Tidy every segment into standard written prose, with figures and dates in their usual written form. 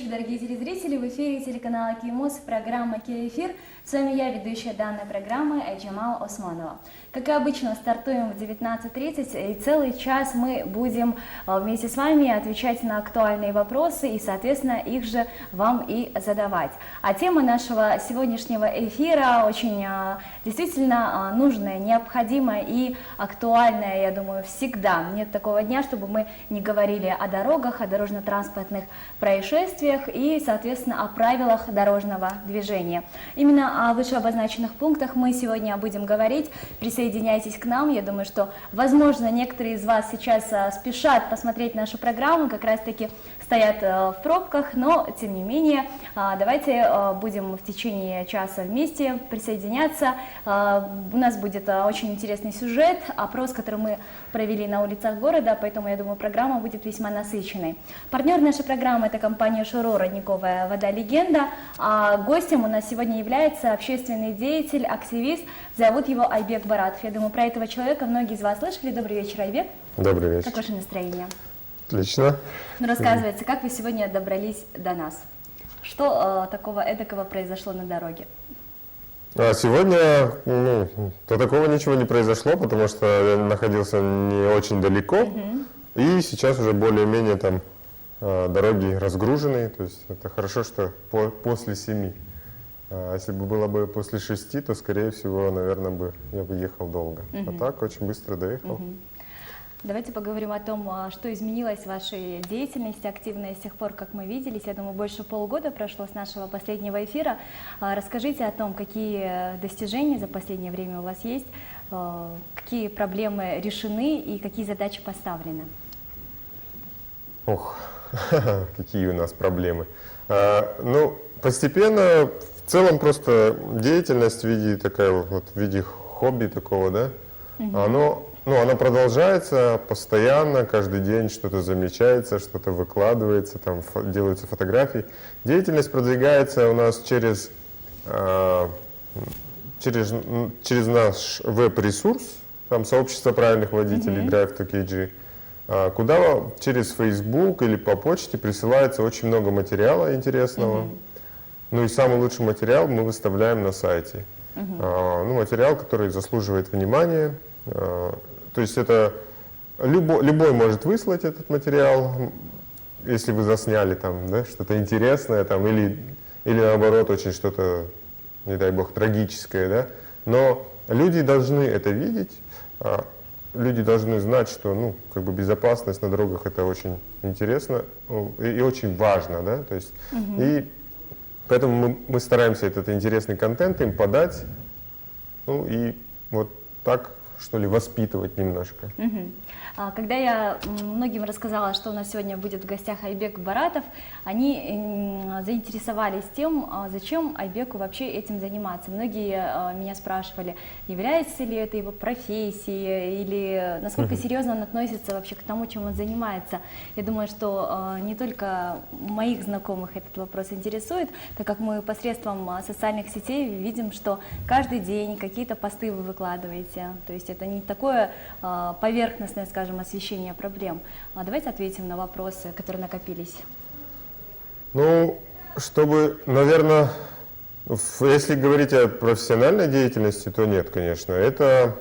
вечер, дорогие телезрители. В эфире телеканала Киимус, программа «Киэфир». С вами я, ведущая данной программы Айджамал Османова. Как и обычно, стартуем в 19:30, и целый час мы будем вместе с вами отвечать на актуальные вопросы и, соответственно, их же вам и задавать. А тема нашего сегодняшнего эфира очень действительно нужная, необходимая и актуальная, я думаю, всегда. Нет такого дня, чтобы мы не говорили о дорогах, о дорожно-транспортных происшествиях и, соответственно, о правилах дорожного движения. Именно о вышеобозначенных пунктах мы сегодня будем говорить. Присоединяйтесь к нам. Я думаю, что, возможно, некоторые из вас сейчас спешат посмотреть нашу программу, как раз-таки стоят в пробках, но, тем не менее, давайте будем в течение часа вместе присоединяться. У нас будет очень интересный сюжет, опрос, который мы провели на улицах города, поэтому, я думаю, программа будет весьма насыщенной. Партнер нашей программы – это компания «Шуро», родниковая вода «Легенда». А гостем у нас сегодня является общественный деятель, активист, зовут его Айбек Баратов. Я думаю, про этого человека многие из вас слышали. Добрый вечер, Айбек. Добрый вечер. Как ваше настроение? Отлично. Ну, рассказывайте, как вы сегодня добрались до нас? Что такого эдакого произошло на дороге? Сегодня такого ничего не произошло, потому что я находился не очень далеко, и сейчас уже более-менее там дороги разгружены, то есть это хорошо, что после 7. А если бы было бы после 6, то, скорее всего, наверное, я бы ехал долго. А так очень быстро доехал. Давайте поговорим о том, что изменилось в вашей деятельности активной с тех пор, как мы виделись. Я думаю, больше полугода прошло с нашего последнего эфира. Расскажите о том, какие достижения за последнее время у вас есть, какие проблемы решены и какие задачи поставлены. Ох, какие у нас проблемы. Ну, постепенно, в целом просто деятельность в виде в виде хобби такого, да, она продолжается постоянно, каждый день что-то замечается, что-то выкладывается, там делаются фотографии. Деятельность продвигается у нас через наш веб-ресурс, там сообщество правильных водителей, Drive to KG, куда через Facebook или по почте присылается очень много материала интересного. Ну и самый лучший материал мы выставляем на сайте. Материал, который заслуживает внимания. То есть это любой может выслать этот материал, если вы засняли там, да, что-то интересное там, или наоборот очень что-то, не дай бог, трагическое, да. Но люди должны это видеть, люди должны знать, что безопасность на дорогах это очень интересно и очень важно, да. То есть, и поэтому мы стараемся этот интересный контент им подать, и вот так, что ли, воспитывать немножко. Когда я многим рассказала, что у нас сегодня будет в гостях Айбек Баратов, они заинтересовались тем, зачем Айбеку вообще этим заниматься. Многие меня спрашивали, является ли это его профессией, или насколько серьезно он относится вообще к тому, чем он занимается. Я думаю, что не только моих знакомых этот вопрос интересует, так как мы посредством социальных сетей видим, что каждый день какие-то посты вы выкладываете. То есть это не такое поверхностное, скажем, освещение проблем. Давайте ответим на вопросы, которые накопились. Чтобы, наверное, если говорить о профессиональной деятельности, то нет, конечно. Это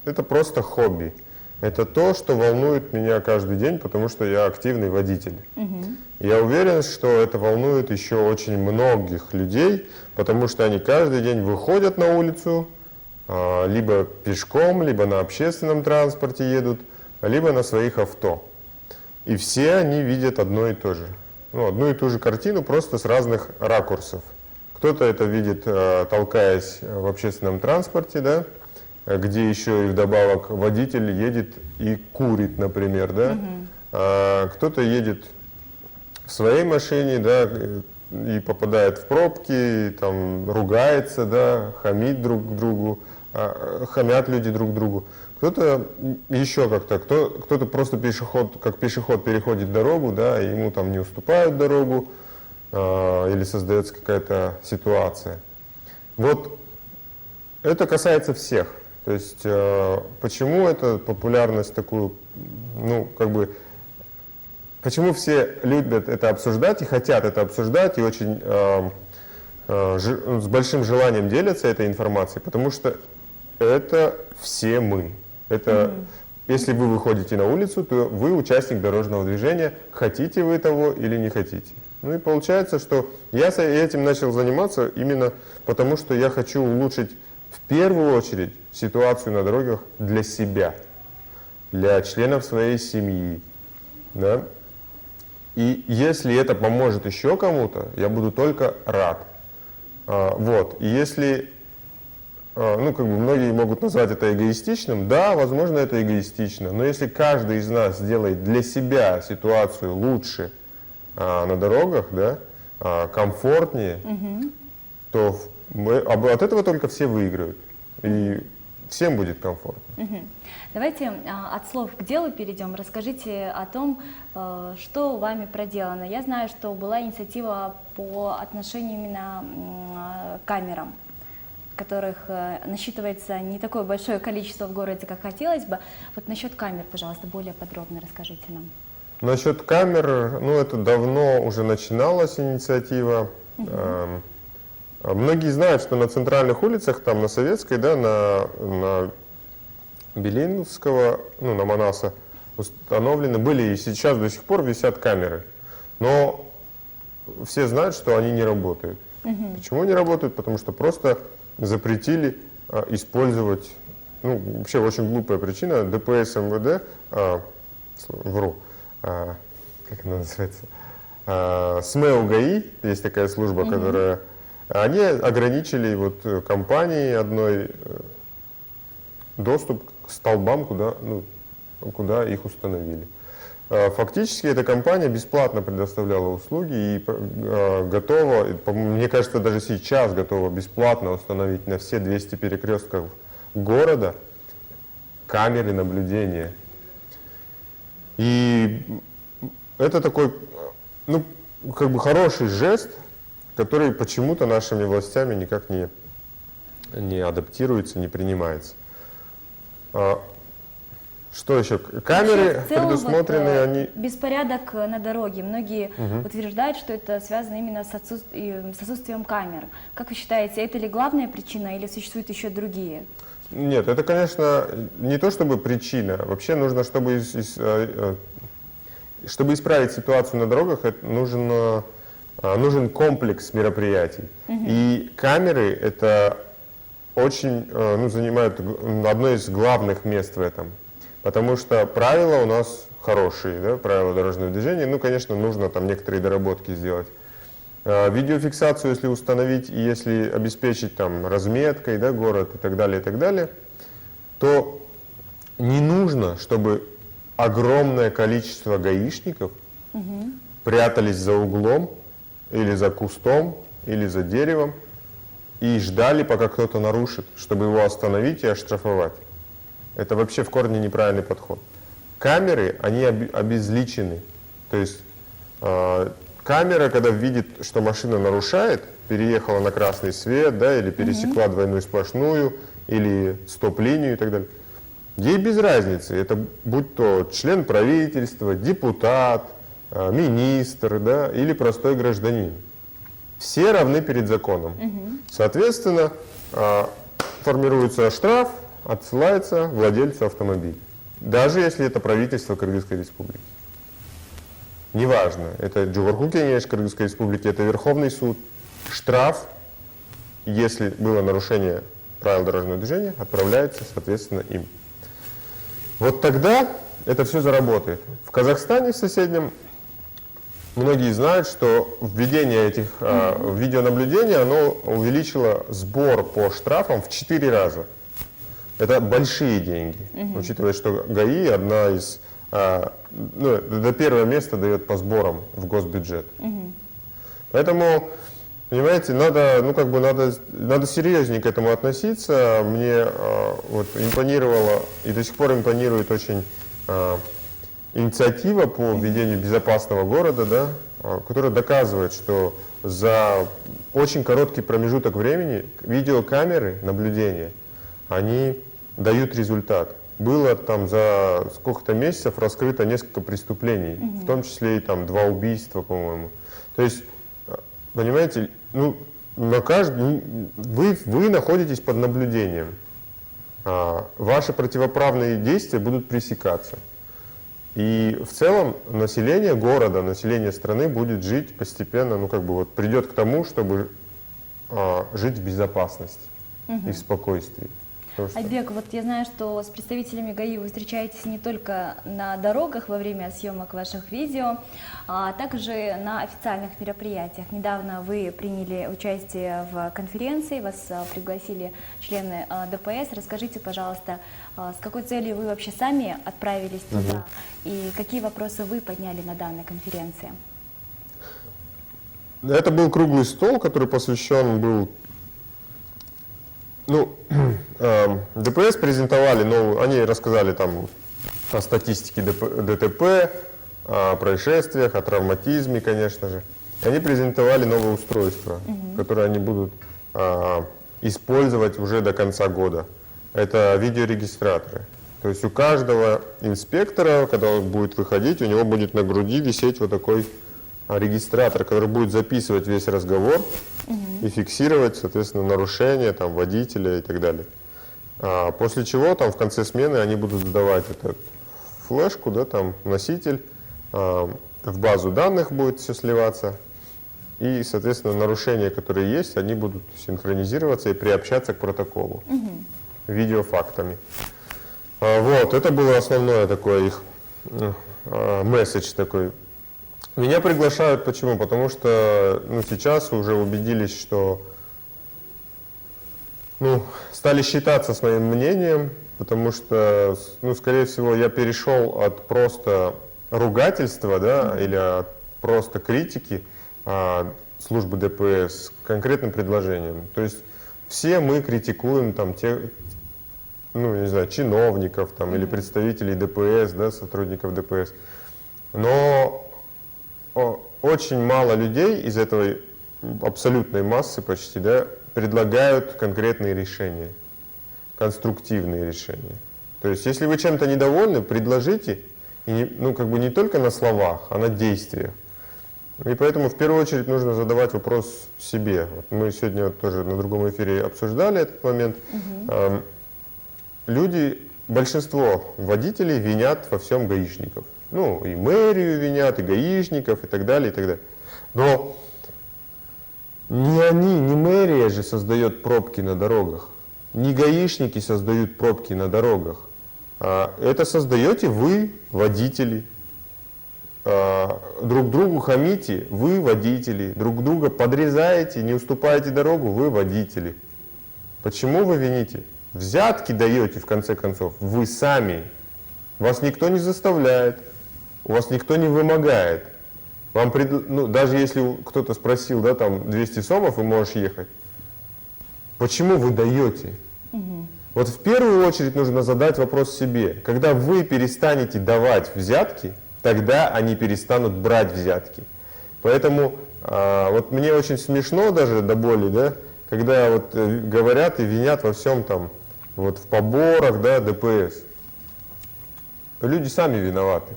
просто хобби. Это то, что волнует меня каждый день, потому что я активный водитель. Я уверен, что это волнует еще очень многих людей, потому что они каждый день выходят на улицу, либо пешком, либо на общественном транспорте едут, либо на своих авто. И все они видят одно и то же. Одну и ту же картину, просто с разных ракурсов. Кто-то это видит, толкаясь в общественном транспорте, да, где еще и вдобавок водитель едет и курит, например, да. Кто-то едет в своей машине, да, и попадает в пробки, и, там, ругается, да, хамит друг другу. Хамят люди друг другу. Кто-то еще как-то, кто-то просто как пешеход переходит дорогу, да, и ему там не уступают дорогу, или создается какая-то ситуация. Вот это касается всех. То есть почему эта популярность такую, почему все любят это обсуждать и хотят это обсуждать, и очень с большим желанием делятся этой информацией, потому что это все мы. Это, если вы выходите на улицу, то вы участник дорожного движения, хотите вы того или не хотите. Ну и получается, что я этим начал заниматься именно потому, что я хочу улучшить в первую очередь ситуацию на дорогах для себя, для членов своей семьи. Да? И если это поможет еще кому-то, я буду только рад. Вот. И если, ну, как бы многие могут назвать это эгоистичным, да, возможно, это эгоистично, но если каждый из нас сделает для себя ситуацию лучше на дорогах, да, комфортнее, то от этого только все выиграют, и всем будет комфортно. Давайте от слов к делу перейдем. Расскажите о том, что вами проделано. Я знаю, что была инициатива по отношению именно к камерам, которых насчитывается не такое большое количество в городе, как хотелось бы. Вот насчет камер, пожалуйста, более подробно расскажите нам. Насчет камер, ну это давно уже начиналась инициатива. Многие знают, что на центральных улицах, там на Советской, да, на Белинского, ну на Манаса установлены были и сейчас до сих пор висят камеры. Но все знают, что они не работают. Почему не работают? Потому что просто запретили использовать, ну вообще очень глупая причина, ДПС МВД, как она называется, СМЭУ ГАИ, есть такая служба, которая, они ограничили вот компании одной доступ к столбам, куда их установили. Фактически эта компания бесплатно предоставляла услуги и готова, мне кажется, даже сейчас готова бесплатно установить на все 200 перекрестков города камеры наблюдения. И это такой, ну, как бы хороший жест, который почему-то нашими властями никак не адаптируется, не принимается. Что еще? Камеры в целом, предусмотрены, вот, они... Беспорядок на дороге. Многие утверждают, что это связано именно с отсутствием камер. Как вы считаете, это ли главная причина или существуют еще другие? Нет, это, конечно, не то чтобы причина. Вообще нужно, чтобы исправить ситуацию на дорогах, нужен комплекс мероприятий. И камеры это очень, занимают одно из главных мест в этом. Потому что правила у нас хорошие, да, правила дорожного движения. Ну, конечно, нужно там некоторые доработки сделать. Видеофиксацию, если установить, и если обеспечить там разметкой, да, город и так далее, то не нужно, чтобы огромное количество гаишников прятались за углом или за кустом или за деревом и ждали, пока кто-то нарушит, чтобы его остановить и оштрафовать. Это вообще в корне неправильный подход. Камеры, они обезличены. То есть камера, когда видит, что машина нарушает, переехала на красный свет, да, или пересекла двойную сплошную, или стоп-линию и так далее, ей без разницы, это будь то член правительства, депутат, министр, да, или простой гражданин. Все равны перед законом. Соответственно, формируется штраф, отсылается владельцу автомобиля. Даже если это правительство Кыргызской республики. Неважно, это Джугорку Кенеш Кыргызской республики, это Верховный суд. Штраф, если было нарушение правил дорожного движения, отправляется, соответственно, им. Вот тогда это все заработает. В Казахстане, в соседнем, многие знают, что введение этих видеонаблюдения, оно увеличило сбор по штрафам в 4 раза. Это большие деньги, учитывая, что ГАИ одна из, до первого места дает по сборам в госбюджет. Поэтому, понимаете, надо серьезнее к этому относиться. Мне вот импонировала и до сих пор импонирует очень инициатива по введению безопасного города, да, которая доказывает, что за очень короткий промежуток времени видеокамеры наблюдения, они дают результат. было там за сколько-то месяцев раскрыто несколько преступлений, в том числе и там 2 убийства, по-моему. То есть, понимаете, ну, вы находитесь под наблюдением. Ваши противоправные действия будут пресекаться. И в целом население города, население страны будет жить постепенно, ну как бы вот придет к тому, чтобы жить в безопасности и в спокойствии. Что... Айбек, вот я знаю, что с представителями ГАИ вы встречаетесь не только на дорогах во время съемок ваших видео, а также на официальных мероприятиях. Недавно вы приняли участие в конференции, вас пригласили члены ДПС. Расскажите, пожалуйста, с какой целью вы вообще сами отправились туда и какие вопросы вы подняли на данной конференции? Это был круглый стол, который посвящен был... Ну, ДПС презентовали, они рассказали там о статистике ДТП, о происшествиях, о травматизме, конечно же. Они презентовали новое устройство, которое они будут использовать уже до конца года. Это видеорегистраторы. То есть у каждого инспектора, когда он будет выходить, у него будет на груди висеть вот такой регистратор, который будет записывать весь разговор и фиксировать, соответственно, нарушения там, водителя и так далее. После чего там в конце смены они будут сдавать эту флешку, да, там, носитель, в базу данных будет все сливаться, и, соответственно, нарушения, которые есть, они будут синхронизироваться и приобщаться к протоколу видеофактами. Вот, это было основное такое их месседж такой. Меня приглашают почему? Потому что сейчас уже убедились, что стали считаться с моим мнением, потому что, скорее всего, я перешел от просто ругательства, да, или от просто критики службы ДПС к конкретным предложениям. То есть все мы критикуем там тех, не знаю, чиновников там, или представителей ДПС, да, сотрудников ДПС, но очень мало людей из этой абсолютной массы почти, да, предлагают конкретные решения, конструктивные решения. То есть, если вы чем-то недовольны, предложите, и не только на словах, а на действиях. И поэтому в первую очередь нужно задавать вопрос себе. Вот мы сегодня тоже на другом эфире обсуждали этот момент. Люди, большинство водителей винят во всем гаишников. И мэрию винят, и гаишников, и так далее, и так далее. Но не мэрия же создает пробки на дорогах, не гаишники создают пробки на дорогах. Это создаете вы, водители. Друг другу хамите, вы, водители. Друг друга подрезаете, не уступаете дорогу, вы, водители. Почему вы вините? Взятки даете, в конце концов, вы сами. Вас никто не заставляет. У вас никто не вымогает. Вам даже если кто-то спросил, да, там 200 сомов и можешь ехать, почему вы даете? Вот в первую очередь нужно задать вопрос себе. Когда вы перестанете давать взятки, тогда они перестанут брать взятки. Поэтому вот мне очень смешно даже до боли, да, когда вот говорят и винят во всем там, вот в поборах, да, ДПС. Люди сами виноваты.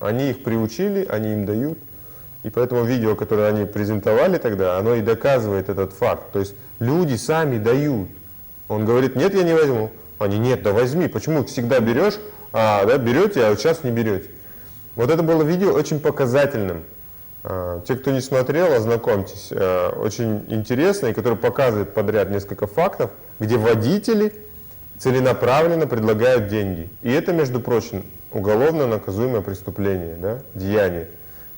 Они их приучили, они им дают. И поэтому видео, которое они презентовали тогда, оно и доказывает этот факт. То есть люди сами дают. Он говорит, нет, я не возьму. Они, нет, да возьми. Почему всегда берешь, берете, а вот сейчас не берете? Вот это было видео очень показательным. Те, кто не смотрел, ознакомьтесь. Очень интересно, и который показывает подряд несколько фактов, где водители целенаправленно предлагают деньги. И это, между прочим, уголовно наказуемое преступление, да, деяние.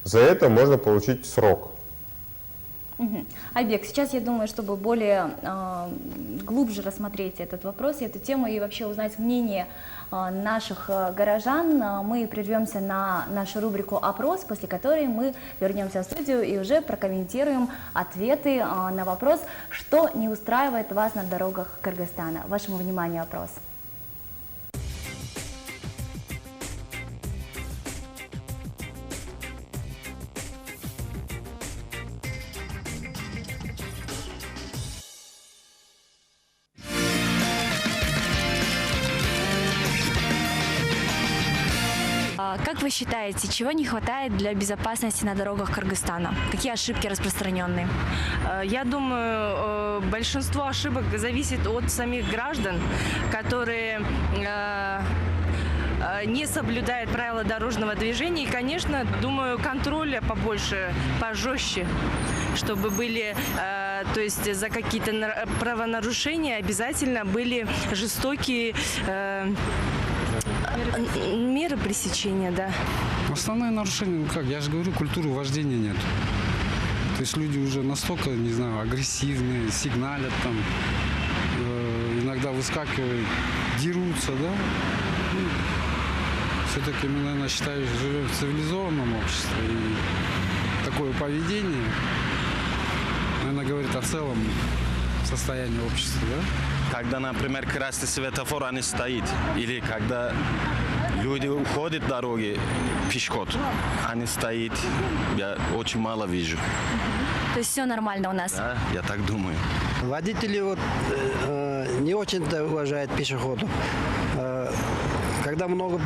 За это можно получить срок. Айбек, сейчас я думаю, чтобы более глубже рассмотреть этот вопрос и эту тему, и вообще узнать мнение наших горожан, мы прервемся на нашу рубрику «Опрос», после которой мы вернемся в студию и уже прокомментируем ответы на вопрос, что не устраивает вас на дорогах Кыргызстана. Вашему вниманию опрос. Как вы считаете, чего не хватает для безопасности на дорогах Кыргызстана? Какие ошибки распространенные? Я думаю, большинство ошибок зависит от самих граждан, которые не соблюдают правила дорожного движения. И, конечно, думаю, контроля побольше, пожестче, чтобы были, то есть за какие-то правонарушения обязательно были жестокие меры пресечения, да. Основное нарушение, ну как, я же говорю, культуры вождения нет. То есть люди уже настолько, не знаю, агрессивные, сигналят там, иногда выскакивают, дерутся, да. Ну, все-таки мы, наверное, считаю, живем в цивилизованном обществе. И такое поведение, наверное, говорит о целом состоянии общества, да. Когда, например, красный светофор, они стоит. Или когда люди уходят с дороги, пешеход, они стоит. Я очень мало вижу. То есть все нормально у нас? Да, я так думаю. Водители вот, не очень-то уважают пешеходов. Когда много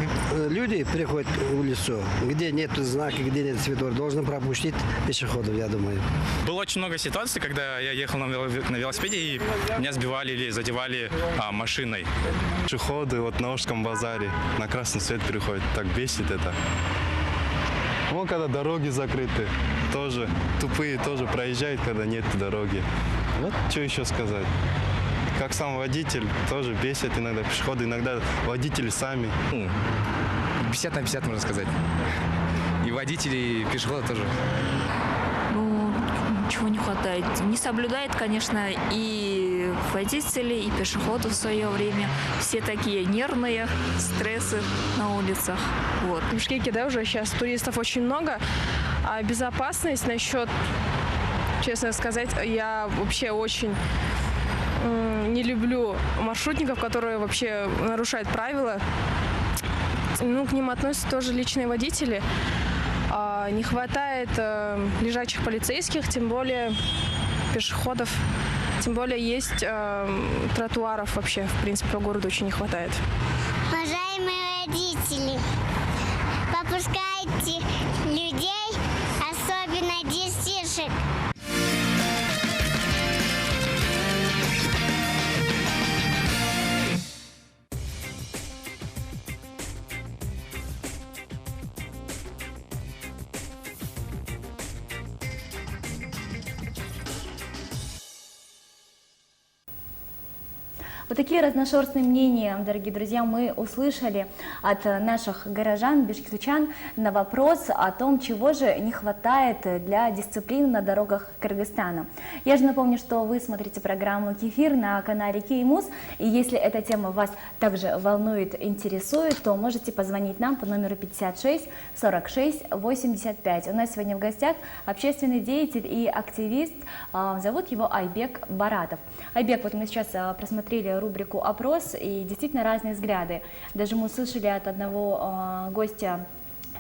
людей переходят улицу, где нет знака, где нет светофора, должны пропустить пешеходов, я думаю. Было очень много ситуаций, когда я ехал на велосипеде и меня сбивали или задевали машиной. Пешеходы вот на Ожском базаре на красный свет переходят, так бесит это. Ну, когда дороги закрыты, тоже тупые тоже проезжают, когда нет дороги. Вот что еще сказать. Как сам водитель, тоже бесит иногда пешеходы, иногда водители сами. 50 на 50, можно сказать. И водители, и пешеходы тоже. Ну, чего не хватает? Не соблюдает, конечно, и водители, и пешеходы в свое время. Все такие нервные, стрессы на улицах. Вот. В Бишкеке, да, уже сейчас туристов очень много. А безопасность насчет, честно сказать, я вообще очень не люблю маршрутников, которые вообще нарушают правила. Ну, к ним относятся тоже личные водители. Не хватает лежачих полицейских, тем более пешеходов. Тем более есть тротуаров вообще, в принципе, по городу очень не хватает. Уважаемые родители, попускайте людей, особенно детишек. Вот такие разношерстные мнения, дорогие друзья, мы услышали от наших горожан, бишкекчан, на вопрос о том, чего же не хватает для дисциплины на дорогах Кыргызстана. Я же напомню, что вы смотрите программу «Кефир» на канале Кеймус, и если эта тема вас также волнует, интересует, то можете позвонить нам по номеру 56 46 85. У нас сегодня в гостях общественный деятель и активист, зовут его Айбек Баратов. Айбек, вот мы сейчас просмотрели рубрику «Опрос», и действительно разные взгляды. Даже мы услышали от одного гостя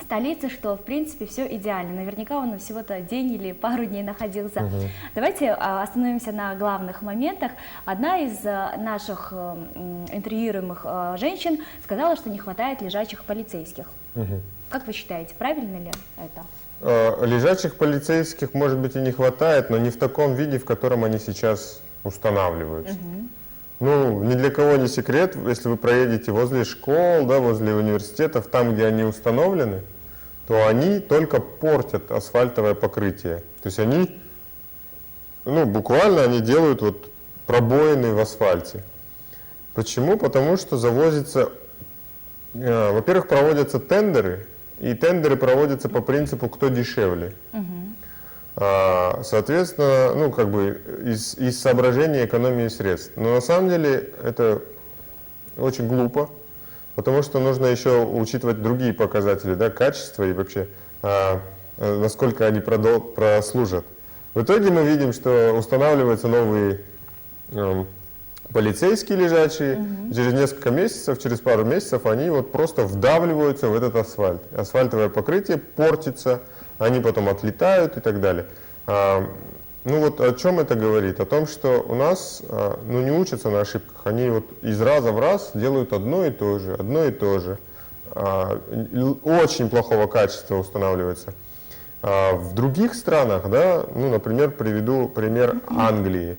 столицы, что в принципе все идеально. Наверняка он всего-то день или пару дней находился. Давайте остановимся на главных моментах. Одна из наших интервьюируемых женщин сказала, что не хватает лежачих полицейских. Как вы считаете, правильно ли это? Лежачих полицейских, может быть, и не хватает, но не в таком виде, в котором они сейчас устанавливаются. Ну, ни для кого не секрет, если вы проедете возле школ, да, возле университетов, там, где они установлены, то они только портят асфальтовое покрытие. То есть они, ну, буквально они делают вот пробоины в асфальте. Почему? Потому что завозится, во-первых, проводятся тендеры, и тендеры проводятся по принципу «кто дешевле». Соответственно, ну, как бы из соображения экономии средств. Но на самом деле это очень глупо, потому что нужно еще учитывать другие показатели, да, качества и вообще, насколько они прослужат. В итоге мы видим, что устанавливаются новые полицейские лежачие, через несколько месяцев, через пару месяцев они вот просто вдавливаются в этот асфальт. Асфальтовое покрытие портится, они потом отлетают и так далее. Ну вот о чем это говорит? О том, что у нас ну, не учатся на ошибках. Они вот из раза в раз делают одно и то же, одно и то же. очень плохого качества устанавливается. В других странах, да, ну, например, приведу пример Англии.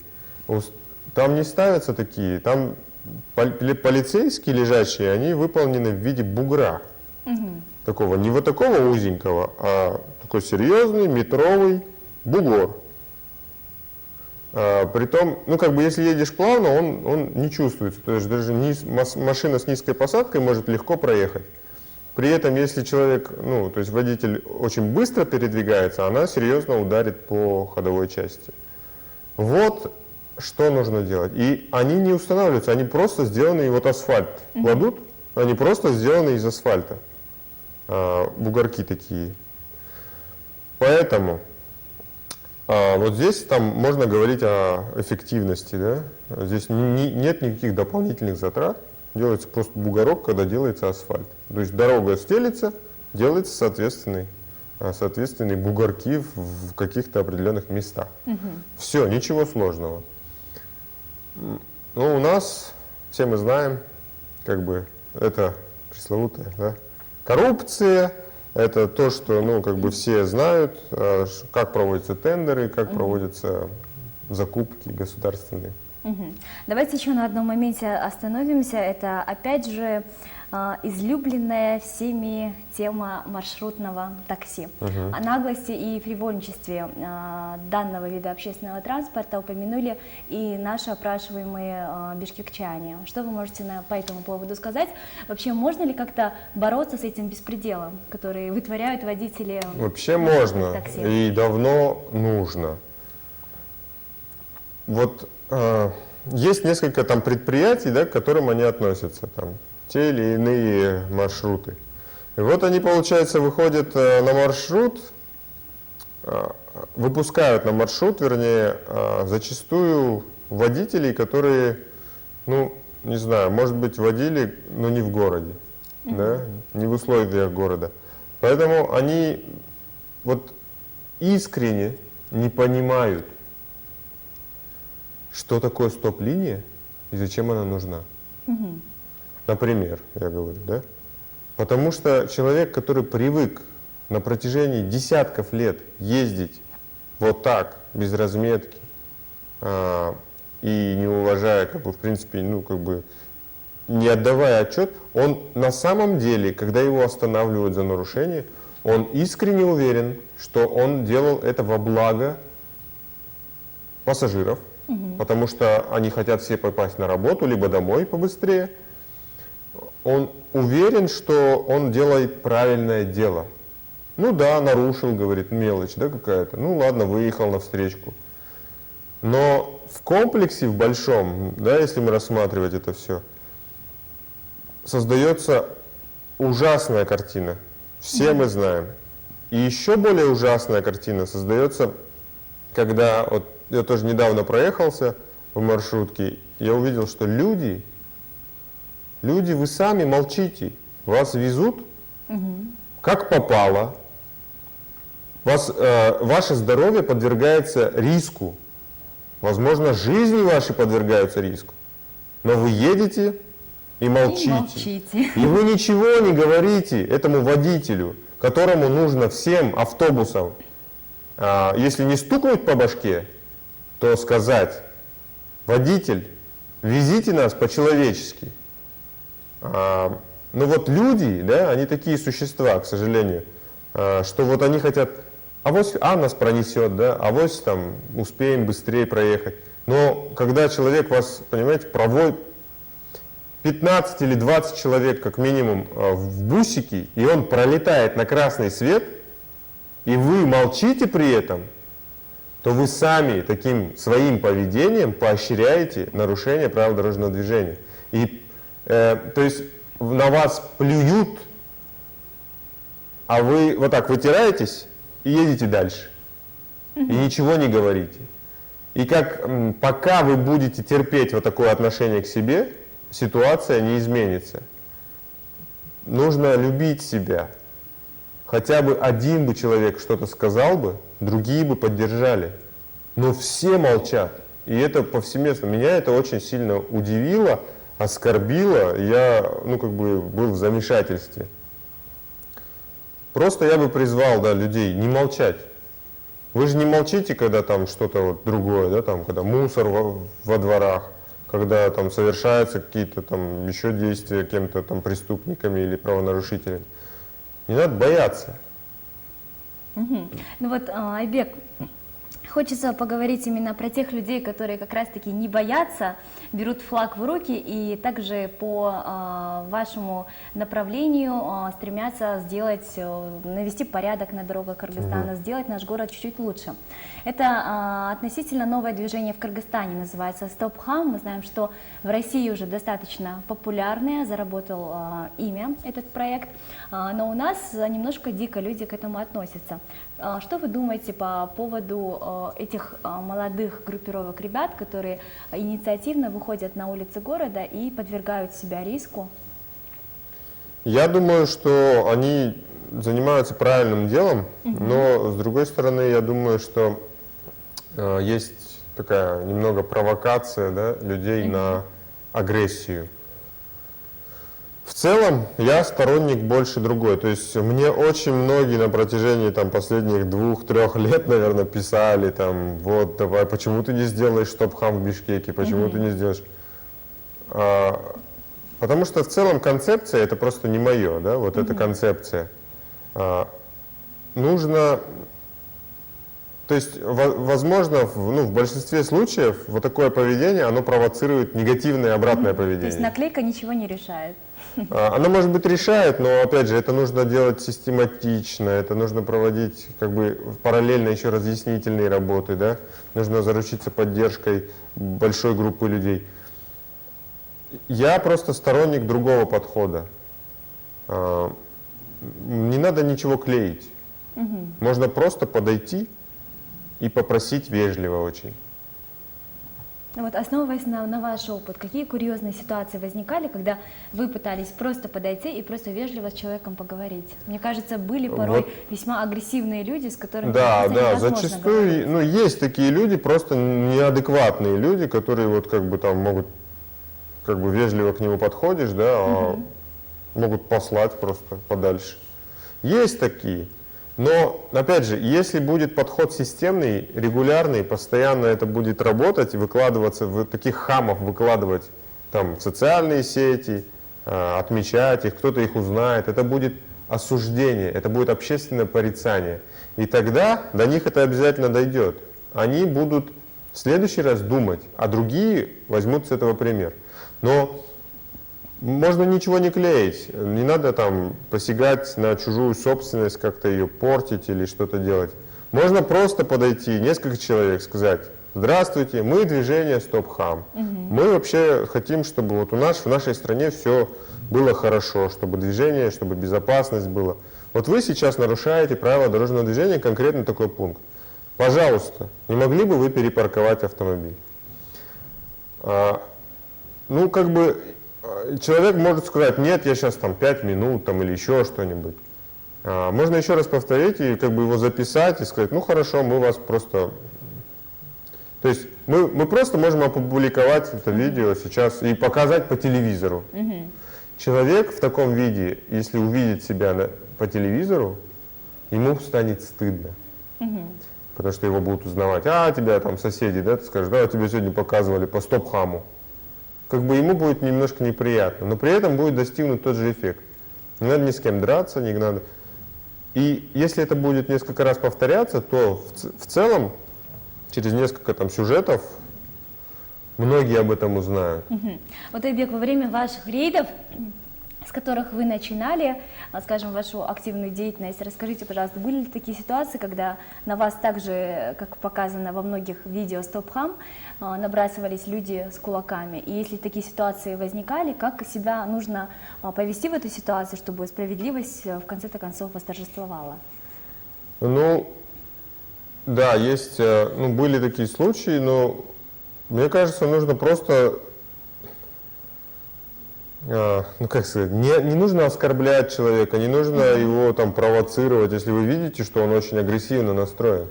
Там не ставятся такие, там полицейские лежачие, они выполнены в виде бугра. Такого, не вот такого узенького, а такой серьезный метровый бугор. Притом, ну, как бы, если едешь плавно, он не чувствуется. То есть даже машина с низкой посадкой может легко проехать. При этом, если человек, ну, то есть водитель очень быстро передвигается, она серьезно ударит по ходовой части. Вот что нужно делать. И они не устанавливаются, они просто сделаны, вот асфальт кладут, они просто сделаны из асфальта. Бугорки такие. Поэтому вот здесь там можно говорить о эффективности, да? Здесь нет никаких дополнительных затрат, делается просто бугорок, когда делается асфальт. То есть дорога стелится, делается соответственные бугорки в каких-то определенных местах. Все, ничего сложного. Ну, у нас, все мы знаем, как бы, это пресловутая, да? Коррупция. Это то, что, ну, как бы все знают, как проводятся тендеры, как проводятся закупки государственные. Давайте еще на одном моменте остановимся. Это, опять же, излюбленная всеми тема маршрутного такси. О наглости и фривольничестве данного вида общественного транспорта упомянули и наши опрашиваемые бишкекчане. Что вы можете по этому поводу сказать? Вообще, можно ли как-то бороться с этим беспределом, который вытворяют водители? Вообще можно, такси? И давно нужно. Вот есть несколько там предприятий, да, к которым они относятся, там, те или иные маршруты. И вот они, получается, выходят на маршрут, выпускают на маршрут, вернее, зачастую водителей, которые, ну, не знаю, может быть, водили, но не в городе, да, не в условиях города. Поэтому они вот искренне не понимают, что такое стоп-линия и зачем она нужна. Например, я говорю, да? Потому что человек, который привык на протяжении десятков лет ездить вот так, без разметки, и не уважая, как бы, в принципе, ну, как бы, не отдавая отчет, он на самом деле, когда его останавливают за нарушение, он искренне уверен, что он делал это во благо пассажиров, потому что они хотят все попасть на работу, либо домой побыстрее. Он уверен, что он делает правильное дело. Ну да, нарушил, говорит, мелочь, да, какая-то. Ну ладно, выехал на встречку. Но в комплексе, в большом, да, если мы рассматривать это все, создается ужасная картина. Все мы знаем. И еще более ужасная картина создается, когда, вот я тоже недавно проехался в маршрутке, я увидел, что люди, вы сами молчите, вас везут как попало, ваше здоровье подвергается риску, возможно, жизни ваши подвергаются риску, но вы едете и молчите. И вы ничего не говорите этому водителю, которому нужно всем автобусам, если не стукнуть по башке, то сказать: водитель, везите нас по-человечески. Но вот люди, да, они такие существа, к сожалению, что вот они хотят, авось нас пронесет, да, авось там успеем быстрее проехать. Но когда человек вас, понимаете, проводит 15 или 20 человек как минимум в бусике, и он пролетает на красный свет, и вы молчите при этом, то вы сами таким своим поведением поощряете нарушение правил дорожного движения. И то есть на вас плюют, а вы вот так вытираетесь и едете дальше. И ничего не говорите. И пока вы будете терпеть вот такое отношение к себе, ситуация не изменится. Нужно любить себя. Хотя бы один бы человек что-то сказал бы, другие бы поддержали. Но все молчат. И это повсеместно. Меня это очень сильно удивило, оскорбило. Я, был в замешательстве. Просто я бы призвал, да, людей не молчать. Вы же не молчите, когда там что-то вот другое, да, там, когда мусор во дворах, когда там совершаются какие-то там еще действия кем-то там преступниками или правонарушителями. Не надо бояться. Ну вот, Айбек, хочется поговорить именно про тех людей, которые как раз-таки не боятся, берут флаг в руки и также по вашему направлению стремятся сделать, навести порядок на дорогах Кыргызстана, сделать наш город чуть-чуть лучше. Это относительно новое движение в Кыргызстане, называется «Стоп-хам». Мы знаем, что в России уже достаточно популярное, заработал имя этот проект, но у нас немножко дико люди к этому относятся. Что вы думаете по поводу этих молодых группировок ребят, которые инициативно выходят на улицы города и подвергают себя риску? Я думаю, что они занимаются правильным делом, но с другой стороны, я думаю, что есть такая немного провокация, да, людей на агрессию. В целом, я сторонник больше другой. То есть мне очень многие на протяжении там, последних 2-3 лет, наверное, писали, там, вот, давай, почему ты не сделаешь стоп-хам в Бишкеке, почему ты не сделаешь... Потому что в целом концепция это просто не мое, да, вот эта концепция. Нужно... То есть, возможно, в большинстве случаев вот такое поведение, оно провоцирует негативное обратное поведение. То есть наклейка ничего не решает? Она, может быть, решает, но, опять же, это нужно делать систематично, это нужно проводить как бы параллельно еще разъяснительные работы, да? Нужно заручиться поддержкой большой группы людей. Я просто сторонник другого подхода. Не надо ничего клеить. Можно просто подойти и попросить вежливо очень. Вот, основываясь на ваш опыт, какие курьезные ситуации возникали, когда вы пытались просто подойти и просто вежливо с человеком поговорить? Мне кажется, были порой весьма агрессивные люди, с которыми да, зачастую, ну, есть такие люди, просто неадекватные люди, которые вот как бы там могут, как бы вежливо к нему подходишь, да, а могут послать просто подальше. Есть такие. Но, опять же, если будет подход системный, регулярный, постоянно это будет работать, выкладываться, таких хамов выкладывать там, в социальные сети, отмечать их, кто-то их узнает, это будет осуждение, это будет общественное порицание. И тогда до них это обязательно дойдет. Они будут в следующий раз думать, а другие возьмут с этого пример. Но можно ничего не клеить, не надо там посягать на чужую собственность, как-то ее портить или что-то делать. Можно просто подойти, несколько человек, сказать: здравствуйте, мы движение Стоп-хам. Мы вообще хотим, чтобы вот в нашей стране все было хорошо, чтобы движение, чтобы безопасность была. Вот вы сейчас нарушаете правила дорожного движения, конкретно такой пункт. Пожалуйста, не могли бы вы перепарковать автомобиль? Ну, как бы... Человек может сказать: нет, я сейчас там 5 минут там, или еще что-нибудь. Можно еще раз повторить и как бы его записать и сказать: ну хорошо, мы вас просто... То есть мы просто можем опубликовать это видео сейчас и показать по телевизору. Человек в таком виде, если увидит себя по телевизору, ему станет стыдно. Потому что его будут узнавать: тебя там соседи, да, ты скажешь: да, тебе сегодня показывали по Стоп-хаму. Как бы ему будет немножко неприятно, но при этом будет достигнут тот же эффект. Не надо ни с кем драться, не надо. И если это будет несколько раз повторяться, то в целом через несколько там сюжетов многие об этом узнают. Вот, Айбек, во время ваших рейдов, с которых вы начинали, скажем, вашу активную деятельность, расскажите, пожалуйста, были ли такие ситуации, когда на вас также, как показано во многих видео Стоп-хам, набрасывались люди с кулаками? И если такие ситуации возникали, как себя нужно повести в этой ситуации, чтобы справедливость в конце-то концов восторжествовала? Ну, да, есть, были такие случаи, но мне кажется, нужно просто... как сказать, не нужно оскорблять человека, не нужно его там провоцировать, если вы видите, что он очень агрессивно настроен.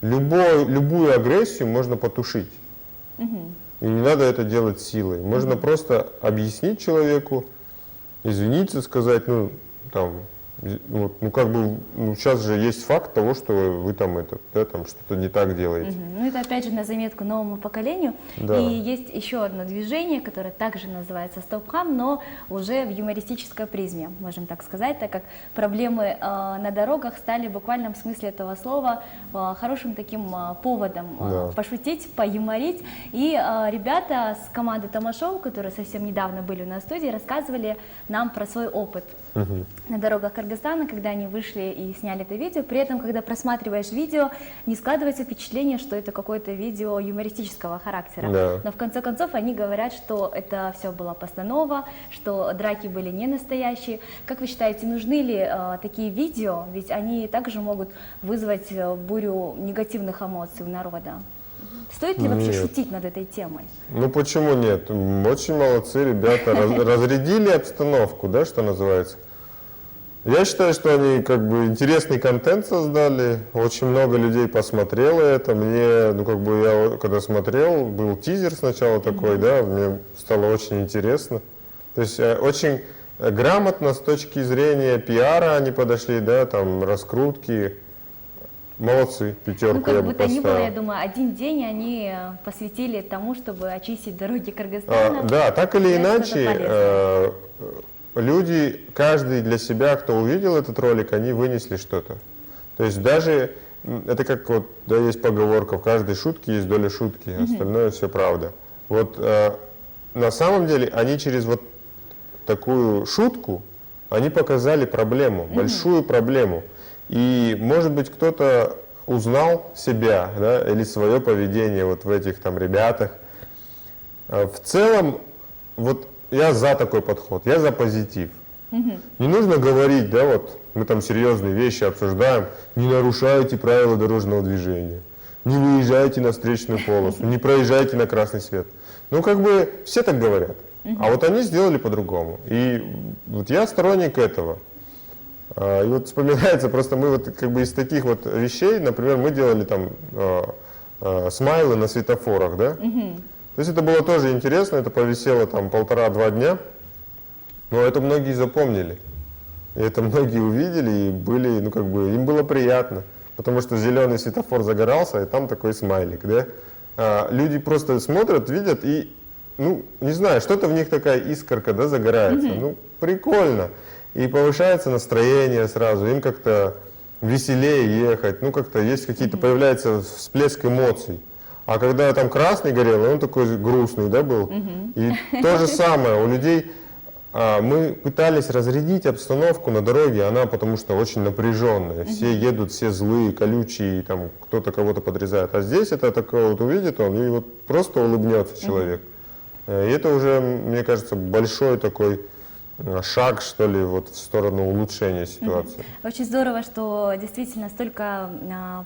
Любую агрессию можно потушить. И не надо это делать силой. Можно просто объяснить человеку, извиниться, сказать: ну, там, Вот, ну, как бы, ну, сейчас же есть факт того, что вы там, там что-то не так делаете. Ну, это опять же на заметку новому поколению. Да. И есть еще одно движение, которое также называется «Стоп-хам», но уже в юмористической призме, можем так сказать, так как проблемы на дорогах стали в буквальном смысле этого слова хорошим таким поводом пошутить, поюморить. И ребята с команды Тамашоу, которые совсем недавно были у нас в студии, рассказывали нам про свой опыт на дорогах Кыргызстана, когда они вышли и сняли это видео. При этом, когда просматриваешь видео, не складывается впечатление, что это какое-то видео юмористического характера. Да. Но в конце концов они говорят, что это все была постанова, что драки были не настоящие. Как вы считаете, нужны ли такие видео? Ведь они также могут вызвать бурю негативных эмоций у народа. Стоит ли вообще шутить над этой темой? Ну почему нет? Очень молодцы ребята, разрядили обстановку, да, что называется. Я считаю, что они как бы интересный контент создали, очень много людей посмотрело это. Мне, ну как бы я когда смотрел, был тизер сначала такой, да, мне стало очень интересно. То есть очень грамотно с точки зрения пиара они подошли, да, там раскрутки. Молодцы, пятерку ну, как я бы бы то ни было, поставил. я думаю, один день они посвятили тому, чтобы очистить дороги Кыргызстана. Да, так или иначе, люди, каждый для себя, кто увидел этот ролик, они вынесли что-то. То есть даже, это как вот, да, есть поговорка, в каждой шутке есть доля шутки, остальное все правда. Вот на самом деле они через вот такую шутку, они показали проблему, большую проблему. И, может быть, кто-то узнал себя, да, или свое поведение вот в этих там ребятах. В целом, вот я за такой подход, я за позитив. Не нужно говорить, да, вот мы там серьезные вещи обсуждаем, не нарушайте правила дорожного движения, не выезжайте на встречную полосу, не проезжайте на красный свет. Ну, как бы все так говорят, а вот они сделали по-другому. И вот я сторонник этого. И вот вспоминается, просто мы вот как бы из таких вот вещей, например, мы делали там смайлы на светофорах, да? То есть это было тоже интересно, это повисело там 1,5-2 дня, но это многие запомнили. И это многие увидели и были, ну как бы, им было приятно, потому что зеленый светофор загорался, и там такой смайлик, да? Люди просто смотрят, видят и, ну, не знаю, что-то в них такая искорка, да, загорается, ну, прикольно. И повышается настроение сразу, им как-то веселее ехать, ну как-то есть какие-то, появляется всплеск эмоций. А когда там красный горел, он такой грустный, да, был. И то же самое, у людей, мы пытались разрядить обстановку на дороге, она потому что очень напряженная, все едут, все злые, колючие, там кто-то кого-то подрезает. А здесь это такое вот увидит он и вот просто улыбнется человек. И это уже, мне кажется, большой такой шаг, что ли, вот в сторону улучшения ситуации. Очень здорово, что действительно столько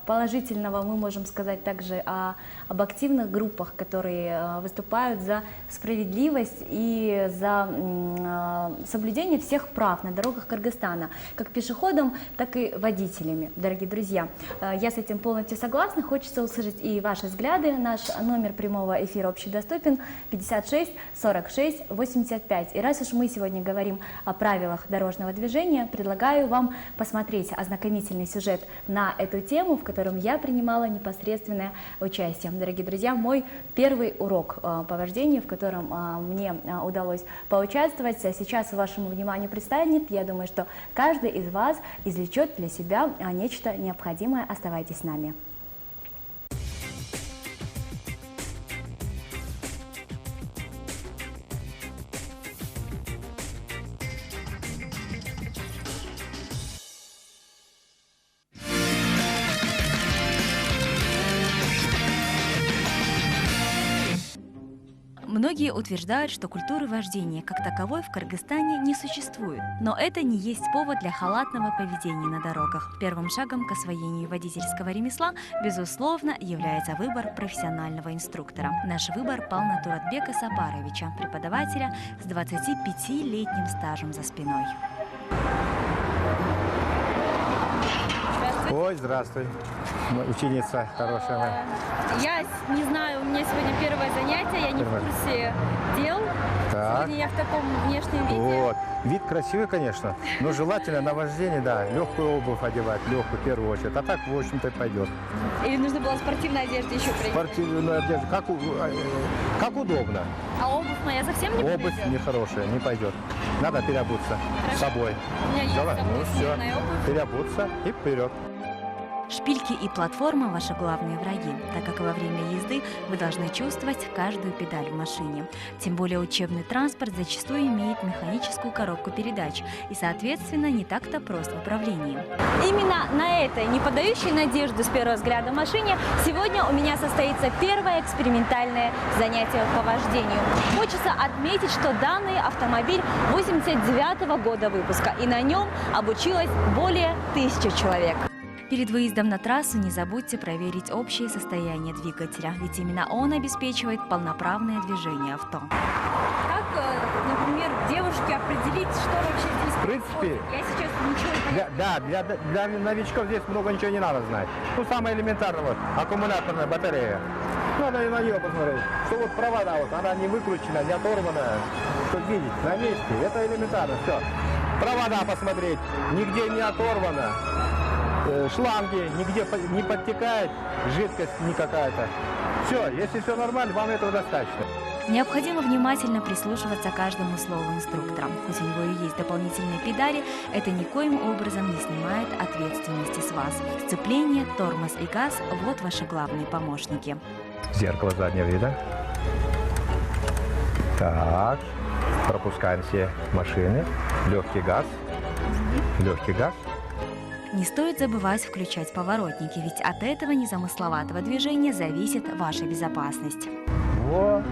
положительного мы можем сказать также об активных группах, которые выступают за справедливость и за соблюдение всех прав на дорогах Кыргызстана, как пешеходам, так и водителями, дорогие друзья. Я с этим полностью согласна, хочется услышать и ваши взгляды. Наш номер прямого эфира общедоступен 56 46 85. И раз уж мы сегодня говорим о правилах дорожного движения, предлагаю вам посмотреть ознакомительный сюжет на эту тему, в котором я принимала непосредственное участие. Дорогие друзья, мой первый урок по вождению, в котором мне удалось поучаствовать, сейчас вашему вниманию предстанет. Я думаю, что каждый из вас извлечет для себя нечто необходимое. Оставайтесь с нами. Многие утверждают, что культуры вождения как таковой в Кыргызстане не существует. Но это не есть повод для халатного поведения на дорогах. Первым шагом к освоению водительского ремесла, безусловно, является выбор профессионального инструктора. Наш выбор пал на Туратбека Сапаровича, преподавателя с 25-летним стажем за спиной. Ой, здравствуй, ученица хорошая моя. Я не знаю, у меня сегодня первое занятие, я не в курсе дел. Так. Сегодня я в таком внешнем виде. Вот. Вид красивый, конечно, но желательно на вождение, да, легкую обувь одевать, легкую в первую очередь. А так, в общем-то, пойдет. Или нужно было в спортивной одежде еще прийти? Спортивную одежду, как удобно. А обувь моя совсем не Обувь подойдет? нехорошая, не пойдет. Надо переобуться с собой. У меня есть Давай, с собой ну все, смирная обувь. переобуться и вперед. Шпильки и платформа – ваши главные враги, так как во время езды вы должны чувствовать каждую педаль в машине. Тем более учебный транспорт зачастую имеет механическую коробку передач и, соответственно, не так-то прост в управлении. Именно на этой, не подающей надежду с первого взгляда машине, сегодня у меня состоится первое экспериментальное занятие по вождению. Хочется отметить, что данный автомобиль 89-го года выпуска, и на нем обучилось более 1000 человек. Перед выездом на трассу не забудьте проверить общее состояние двигателя, ведь именно он обеспечивает полноправное движение авто. Как, например, девушке определить, что вообще здесь В принципе, происходит? Я сейчас ничего не понимаю. для новичков здесь много ничего не надо знать. Ну, самое элементарное, вот, аккумуляторная батарея. Надо и на нее посмотреть, что вот провода, вот, она не выключена, не оторванная, чтобы видеть, на месте, это элементарно, все. Провода посмотреть, нигде не оторвана, шланги, нигде не подтекает, жидкость не какая-то. Все, если все нормально, вам этого достаточно. Необходимо внимательно прислушиваться к каждому слову инструктора. Хоть у него и есть дополнительные педали, это никоим образом не снимает ответственности с вас. Сцепление, тормоз и газ – вот ваши главные помощники. Зеркало заднего вида. Так, пропускаем все машины. Легкий газ. Легкий газ. Не стоит забывать включать поворотники, ведь от этого незамысловатого движения зависит ваша безопасность. Во.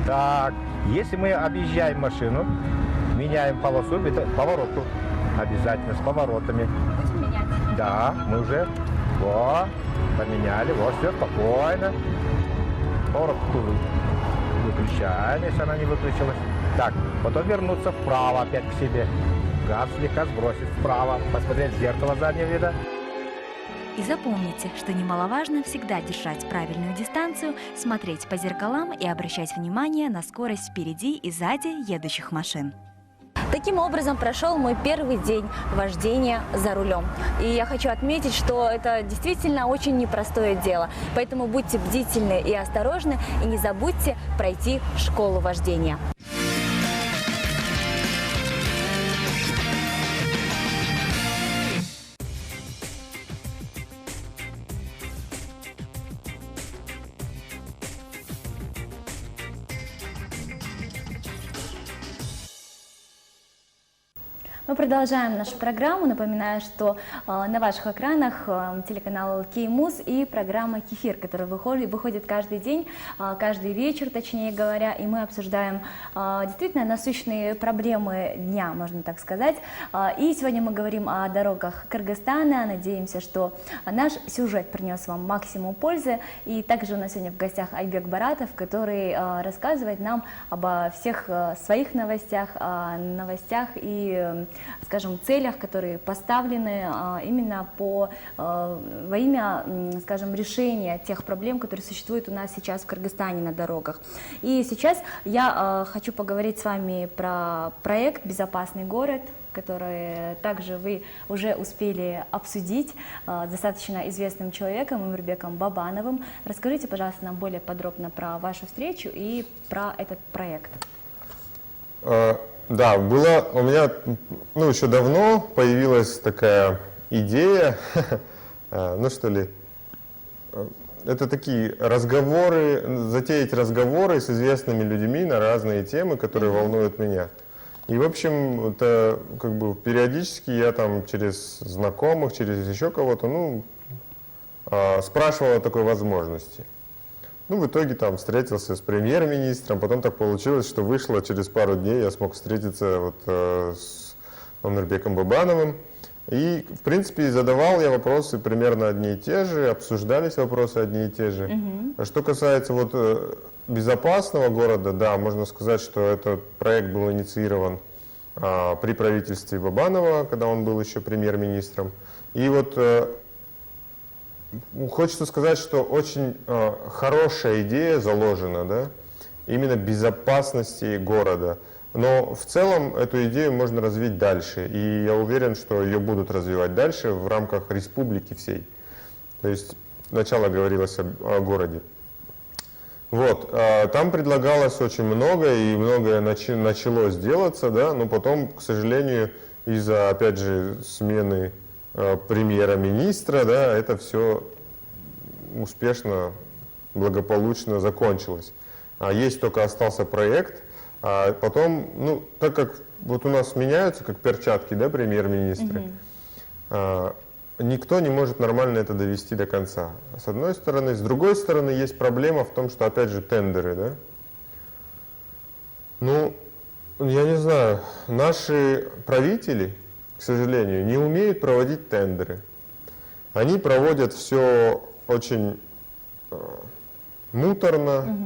Так, если мы объезжаем машину, меняем полосу, это поворотку. Обязательно с поворотами. Будем менять? Да, мы уже поменяли. Вот, все спокойно. Поворотку выключаем, если она не выключилась. Так, потом вернуться вправо опять к себе. Газ слегка сбросить вправо, посмотреть в зеркало заднего вида. И запомните, что немаловажно всегда держать правильную дистанцию, смотреть по зеркалам и обращать внимание на скорость впереди и сзади едущих машин. Таким образом прошел мой первый день вождения за рулем. И я хочу отметить, что это действительно очень непростое дело. Поэтому будьте бдительны и осторожны, и не забудьте пройти школу вождения. Мы продолжаем нашу программу. Напоминаю, что на ваших экранах телеканал Кей-Муз и программа «Кефир», которая выходит каждый день, каждый вечер, точнее говоря, и мы обсуждаем действительно насущные проблемы дня, можно так сказать. И сегодня мы говорим о дорогах Кыргызстана. Надеемся, что наш сюжет принес вам максимум пользы. И также у нас сегодня в гостях Айбек Баратов, который рассказывает нам обо всех своих новостях, и, скажем, целях, которые поставлены именно во имя, скажем, решения тех проблем, которые существуют у нас сейчас в Кыргызстане на дорогах. И сейчас я хочу поговорить с вами про проект «Безопасный город», который также вы уже успели обсудить с достаточно известным человеком, Умурбеком Бабановым. Расскажите, пожалуйста, нам более подробно про вашу встречу и про этот проект. Да, было у меня, еще давно появилась такая идея, это такие разговоры, затеять разговоры с известными людьми на разные темы, которые волнуют меня. И, в общем, это периодически я там через знакомых, через еще кого-то, спрашивал о такой возможности. В итоге там встретился с премьер-министром, потом так получилось, что вышло через пару дней, я смог встретиться с Умурбеком Бабановым. И, в принципе, задавал я вопросы примерно одни и те же, обсуждались вопросы одни и те же. А что касается безопасного города, да, можно сказать, что этот проект был инициирован при правительстве Бабанова, когда он был еще премьер-министром. И вот хочется сказать, что очень хорошая идея заложена, да, именно безопасности города. Но в целом эту идею можно развить дальше, и я уверен, что ее будут развивать дальше в рамках республики всей. То есть сначала говорилось о городе. Вот, там предлагалось очень много, и многое началось делаться, да, но потом, к сожалению, из-за, опять же, смены премьера-министра, да, это все успешно, благополучно закончилось. Есть только остался проект, а потом, ну, так как вот у нас меняются, как перчатки, да, премьер-министры, никто не может нормально это довести до конца. С одной стороны. С другой стороны, есть проблема в том, что, опять же, тендеры, да. Ну, я не знаю, наши правители, к сожалению, не умеют проводить тендеры. Они проводят все очень муторно,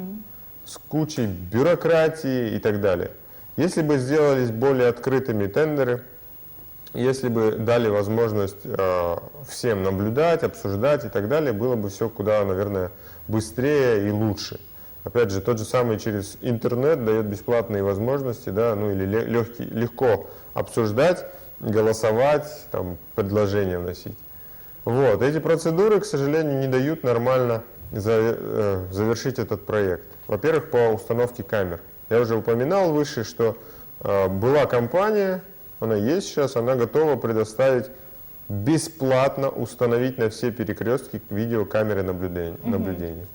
с кучей бюрократии и так далее. Если бы сделались более открытыми тендеры, если бы дали возможность всем наблюдать, обсуждать и так далее, было бы все куда, наверное, быстрее и лучше. Опять же, тот же самый через интернет дает бесплатные возможности, да, ну или легко обсуждать, голосовать, там, предложения вносить. Вот. Эти процедуры, к сожалению, не дают нормально завершить этот проект. Во-первых, по установке камер. Я уже упоминал выше, что была компания, она есть сейчас, она готова предоставить бесплатно установить на все перекрестки видеокамеры наблюдения.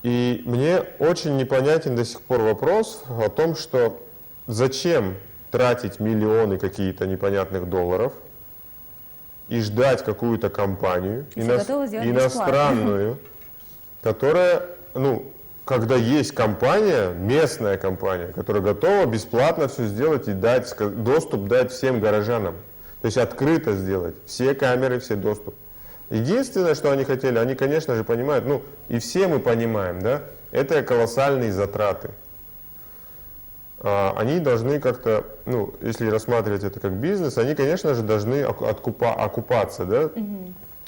И мне очень непонятен до сих пор вопрос о том, что зачем тратить миллионы какие-то непонятных долларов и ждать какую-то компанию иностранную, которая, ну, когда есть компания, местная компания, которая готова бесплатно все сделать и дать доступ дать всем горожанам. То есть открыто сделать все камеры, все доступ. Единственное, что они хотели, они, конечно же, понимают, ну, и все мы понимаем, да, это колоссальные затраты. Они должны как-то, ну, если рассматривать это как бизнес, они, конечно же, должны окупаться, да.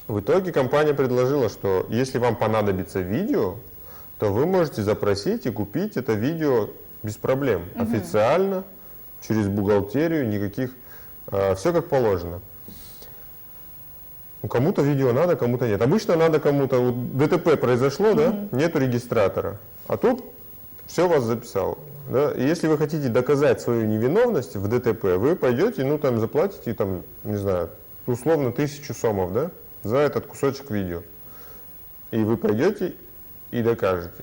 В итоге компания предложила, что если вам понадобится видео, то вы можете запросить и купить это видео без проблем. Официально, через бухгалтерию, никаких, все как положено. Кому-то видео надо, кому-то нет. Обычно надо кому-то, вот ДТП произошло, да, нету регистратора, а тут все вас записал. Да? И если вы хотите доказать свою невиновность в ДТП, вы пойдете, ну там заплатите, там, не знаю, условно 1000 сомов, да, за этот кусочек видео. И вы пойдете и докажете,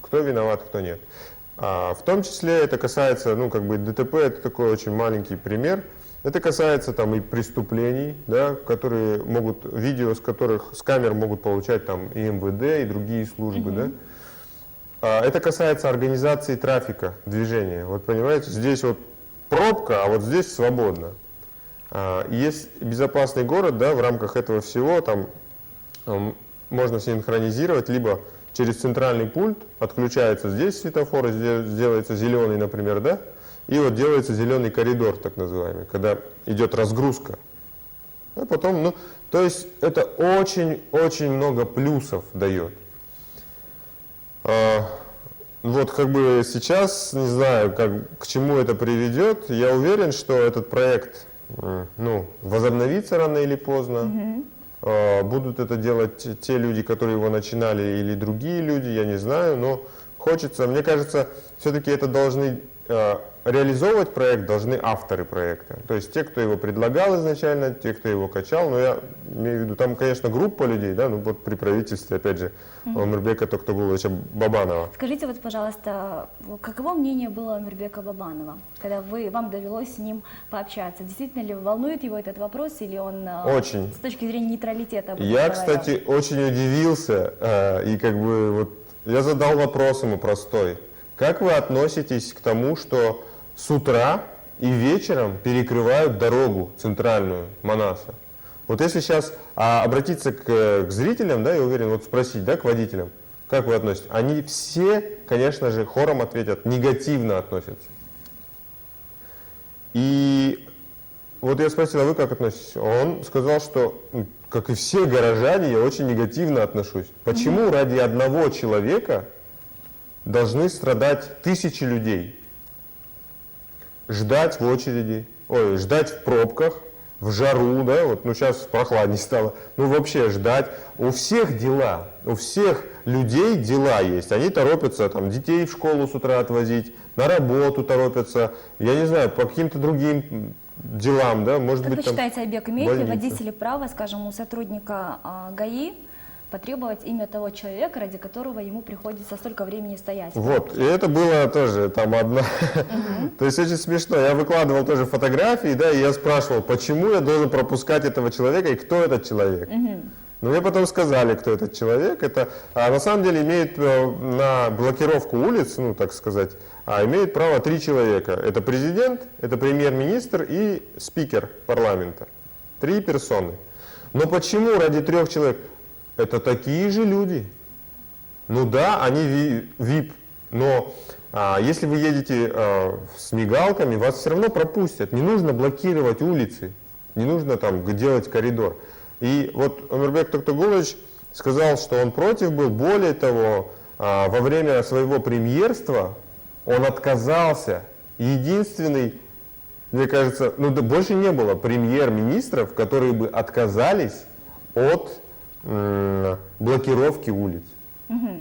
кто виноват, кто нет. В том числе это касается, ну как бы ДТП, это такой очень маленький пример. Это касается там и преступлений, да, которые могут, видео с которых, с камер могут получать там и МВД, и другие службы, да. Это касается организации трафика, движения. Вот понимаете, здесь вот пробка, а вот здесь свободно. Есть безопасный город, да, в рамках этого всего там можно синхронизировать, либо через центральный пульт отключается здесь светофор, сделается зеленый, например, да, и вот делается зеленый коридор, так называемый, когда идет разгрузка. А потом, ну, то есть это очень-очень много плюсов дает. Вот как бы сейчас, не знаю, к чему это приведет, я уверен, что этот проект, ну, возобновится рано или поздно. Будут это делать те люди, которые его начинали, или другие люди, я не знаю, но хочется, мне кажется, все-таки это должны реализовывать проект, должны авторы проекта. То есть те, кто его предлагал изначально, те, кто его качал, но я имею в виду, там, конечно, группа людей, да, ну вот при правительстве, опять же, Омирбека Токтогуловича Бабанова. Скажите вот, пожалуйста, каково мнение было Омирбека Бабанова, когда вам довелось с ним пообщаться? Действительно ли волнует его этот вопрос, или он очень. С точки зрения нейтралитета? Я, кстати, очень удивился, и как бы вот я задал вопрос ему простой. Как вы относитесь к тому, что с утра и вечером перекрывают дорогу центральную Манаса? Вот если сейчас обратиться к зрителям, да, я уверен, вот спросить, да, к водителям, как вы относитесь? Они все, конечно же, хором ответят, негативно относятся. И вот я спросил, а вы как относитесь? Он сказал, что, как и все горожане, я очень негативно отношусь. Почему ради одного человека должны страдать тысячи людей? Ждать в очереди, ждать в пробках, в жару, да, вот, ну сейчас прохладнее стало, ну вообще ждать. У всех дела, у всех людей дела есть. Они торопятся там детей в школу с утра отвозить, на работу торопятся, я не знаю, по каким-то другим делам, да, может как быть, вы считаете, Айбек, имеют ли больница. водители право, скажем, у сотрудника ГАИ потребовать имя того человека, ради которого ему приходится столько времени стоять? Вот, и это было тоже там одна, то есть очень смешно, я выкладывал тоже фотографии, да, и я спрашивал, почему я должен пропускать этого человека и кто этот человек. Но мне потом сказали, кто этот человек, это на самом деле имеет на блокировку улиц, ну так сказать, имеет право 3 человека. Это президент, это премьер-министр и спикер парламента. 3 персоны. Но почему ради 3 человек? Это такие же люди. Ну да, они VIP, но если вы едете с мигалками, вас все равно пропустят. Не нужно блокировать улицы, не нужно там делать коридор. И вот Омирбек Токтогулович сказал, что он против был. Более того, во время своего премьерства он отказался. Единственный, мне кажется, ну да, больше не было премьер-министров, которые бы отказались от блокировки улиц.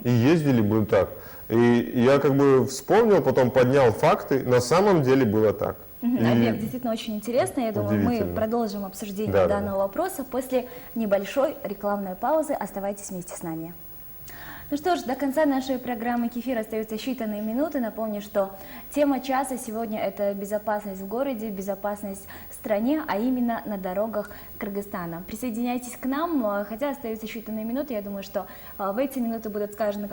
И ездили бы так. И я как бы вспомнил, потом поднял факты, на самом деле было так. Айбек, действительно очень интересно. Я думаю, мы продолжим обсуждение данного вопроса после небольшой рекламной паузы. Оставайтесь вместе с нами. Ну что ж, до конца нашей программы «Кефир» остаются считанные минуты. Напомню, что тема часа сегодня – это безопасность в городе, безопасность в стране, а именно на дорогах Кыргызстана. Присоединяйтесь к нам, хотя остаются считанные минуты. Я думаю, что в эти минуты будут сказаны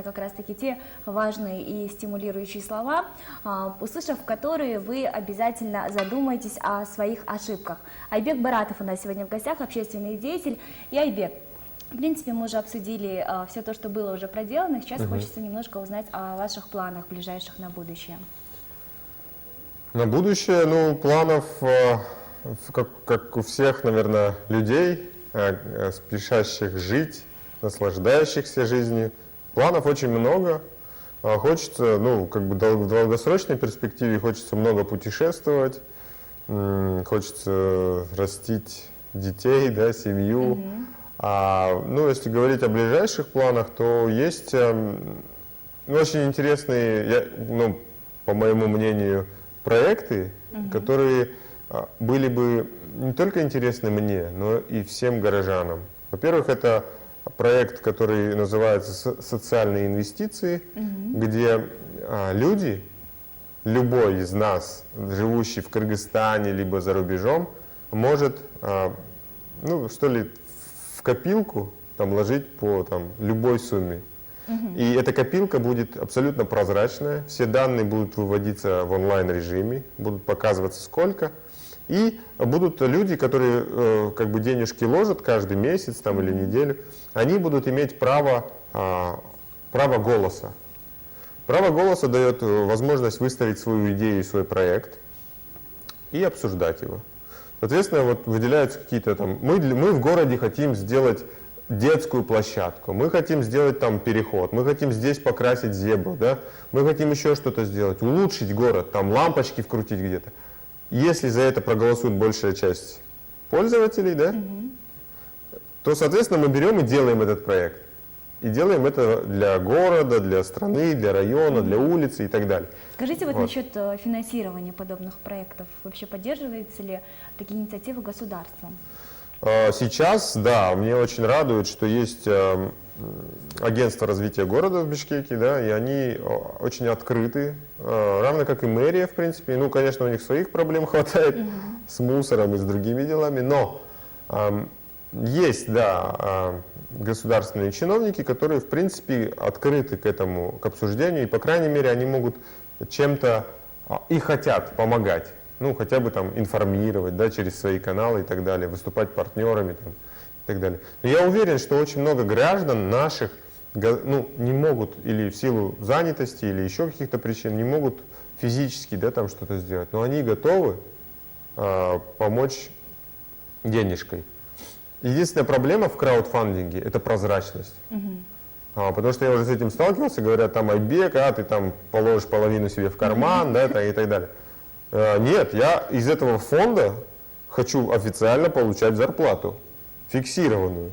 как раз-таки те важные и стимулирующие слова, услышав которые, вы обязательно задумаетесь о своих ошибках. Айбек Баратов у нас сегодня в гостях, общественный деятель. И Айбек, в принципе, мы уже обсудили все то, что было уже проделано. Сейчас хочется немножко узнать о ваших планах ближайших на будущее. На будущее, ну, планов, как у всех, наверное, людей, спешащих жить, наслаждающихся жизнью, планов очень много. Хочется, ну, как бы в долгосрочной перспективе хочется много путешествовать, хочется растить детей, да, семью. Ну, если говорить о ближайших планах, то есть очень интересные, ну, по моему мнению, проекты, которые были бы не только интересны мне, но и всем горожанам. Во-первых, это проект, который называется «Социальные инвестиции», где люди, любой из нас, живущий в Кыргызстане либо за рубежом, может, ну, что ли, в копилку там ложить по любой сумме. И эта копилка будет абсолютно прозрачная, все данные будут выводиться в онлайн-режиме, будут показываться сколько. И будут люди, которые как бы денежки ложат каждый месяц там, или неделю, они будут иметь право голоса. Право голоса дает возможность выставить свою идею, свой проект и обсуждать его. Соответственно, вот выделяются какие-то там... Мы в городе хотим сделать детскую площадку, мы хотим сделать там переход, мы хотим здесь покрасить зебру, да? Мы хотим еще что-то сделать, улучшить город, там лампочки вкрутить где-то. Если за это проголосует большая часть пользователей, да, то, соответственно, мы берем и делаем этот проект. И делаем это для города, для страны, для района, для улицы и так далее. Скажите, вот насчет финансирования подобных проектов. Вообще поддерживаются ли такие инициативы государством? Сейчас, да, мне очень радует, что есть агентство развития города в Бишкеке, да, и они очень открыты, равно как и мэрия, в принципе. Ну, конечно, у них своих проблем хватает с мусором и с другими делами, но есть, да, государственные чиновники, которые, в принципе, открыты к этому, к обсуждению, и, по крайней мере, они могут чем-то и хотят помогать. Ну, хотя бы там информировать, да, через свои каналы и так далее, выступать партнерами там, и так далее. Но я уверен, что очень много граждан наших, ну, не могут или в силу занятости, или еще каких-то причин, не могут физически, да, там что-то сделать, но они готовы помочь денежкой. Единственная проблема в краудфандинге – это прозрачность. Потому что я уже с этим сталкивался, говорят, там, Айбек, ты там положишь половину себе в карман, да, и так далее. Нет, я из этого фонда хочу официально получать зарплату, фиксированную.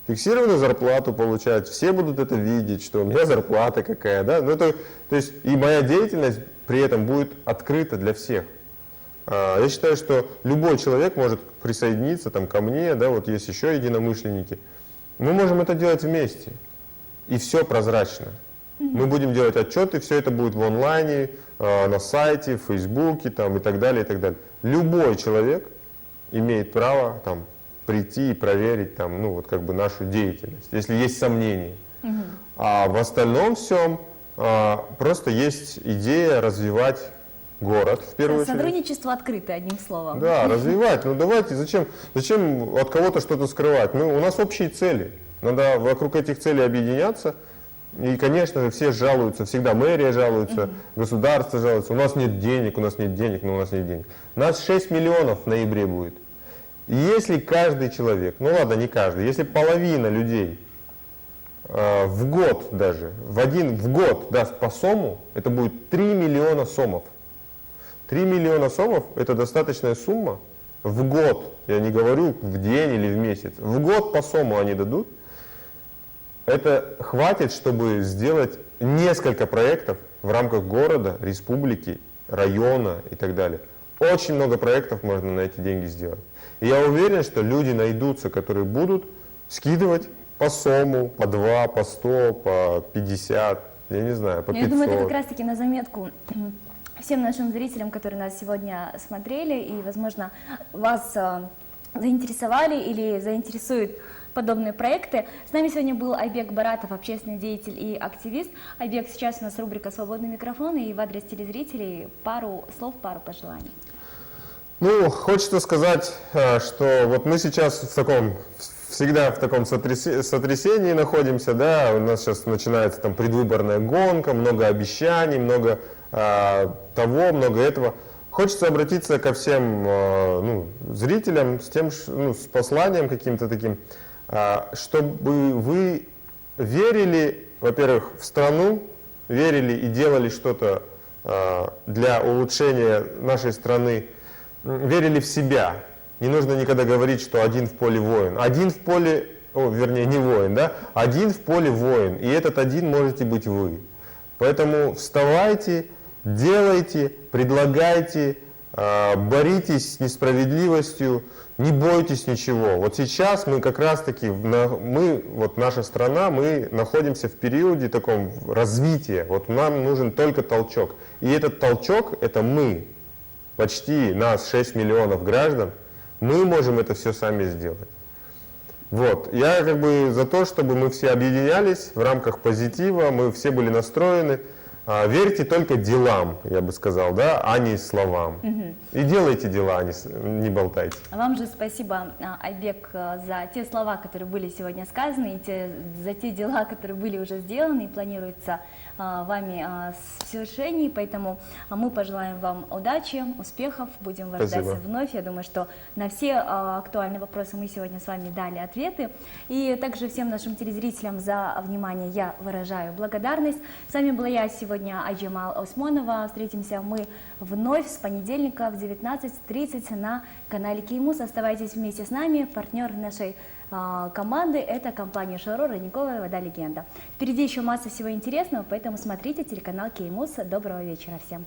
Фиксированную зарплату получать, все будут это видеть, что у меня зарплата какая, да. Ну, то есть и моя деятельность при этом будет открыта для всех. Я считаю, что любой человек может присоединиться там, ко мне, да, вот есть еще единомышленники. Мы можем это делать вместе. И все прозрачно. Мы будем делать отчеты, все это будет в онлайне, на сайте, в Фейсбуке там, и так далее, и так далее. Любой человек имеет право там, прийти и проверить там, ну, вот, как бы нашу деятельность, если есть сомнения. А в остальном всем просто есть идея развивать город, в первую очередь. Сотрудничество открыто, одним словом. Да, развивать. Ну давайте, зачем от кого-то что-то скрывать? У нас общие цели. Надо вокруг этих целей объединяться. И, конечно же, все жалуются, всегда мэрия жалуется, государство жалуется. У нас нет денег, но у нас нет денег. Нас 6 миллионов в ноябре будет. И если каждый человек, ну ладно, не каждый, если половина людей в год даже, в год даст по сому, это будет 3 миллиона сомов. 3 миллиона сомов – это достаточная сумма в год, я не говорю в день или в месяц, в год по сому они дадут. Это хватит, чтобы сделать несколько проектов в рамках города, республики, района и так далее. Очень много проектов можно на эти деньги сделать. И я уверен, что люди найдутся, которые будут скидывать по сому, по 2, по 100, по 50, я не знаю, по 500. Я думаю, это как раз-таки на заметку всем нашим зрителям, которые нас сегодня смотрели, и, возможно, вас заинтересовали или заинтересуют подобные проекты. С нами сегодня был Айбек Баратов, общественный деятель и активист. Айбек, сейчас у нас рубрика «Свободный микрофон», и в адрес телезрителей пару слов, пару пожеланий. Ну, хочется сказать, что вот мы сейчас всегда в таком сотрясении находимся, да, у нас сейчас начинается там предвыборная гонка, много обещаний, много того, много этого. Хочется обратиться ко всем зрителям с тем, с посланием каким-то таким, чтобы вы верили, во-первых, в страну, верили и делали что-то для улучшения нашей страны, верили в себя. Не нужно никогда говорить, что один в поле воин. Один в поле, вернее, не воин, да? Один в поле воин, и этот один можете быть вы. Поэтому вставайте, делайте, предлагайте, боритесь с несправедливостью, не бойтесь ничего. Вот сейчас мы как раз-таки, наша страна, мы находимся в периоде таком развития. Вот нам нужен только толчок. И этот толчок – это мы, почти нас 6 миллионов граждан, мы можем это все сами сделать. Вот. Я как бы за то, чтобы мы все объединялись в рамках позитива, мы все были настроены. Верьте только делам, я бы сказал, да, а не словам. И делайте дела, а не болтайте. Вам же спасибо, Айбек, за те слова, которые были сегодня сказаны, и за те дела, которые были уже сделаны и планируются вами в совершении. Поэтому мы пожелаем вам удачи, успехов, будем вас ждать вновь. Я думаю, что на все актуальные вопросы мы сегодня с вами дали ответы. И также всем нашим телезрителям за внимание я выражаю благодарность. С вами была я сегодня, Айджамал Осмонова. Встретимся мы вновь с понедельника в 19:30 на канале Кеймус. Оставайтесь вместе с нами. Партнер нашей команды — это компания Шаро, родниковая вода «Легенда». Впереди еще масса всего интересного, поэтому смотрите телеканал Кеймус. Доброго вечера всем!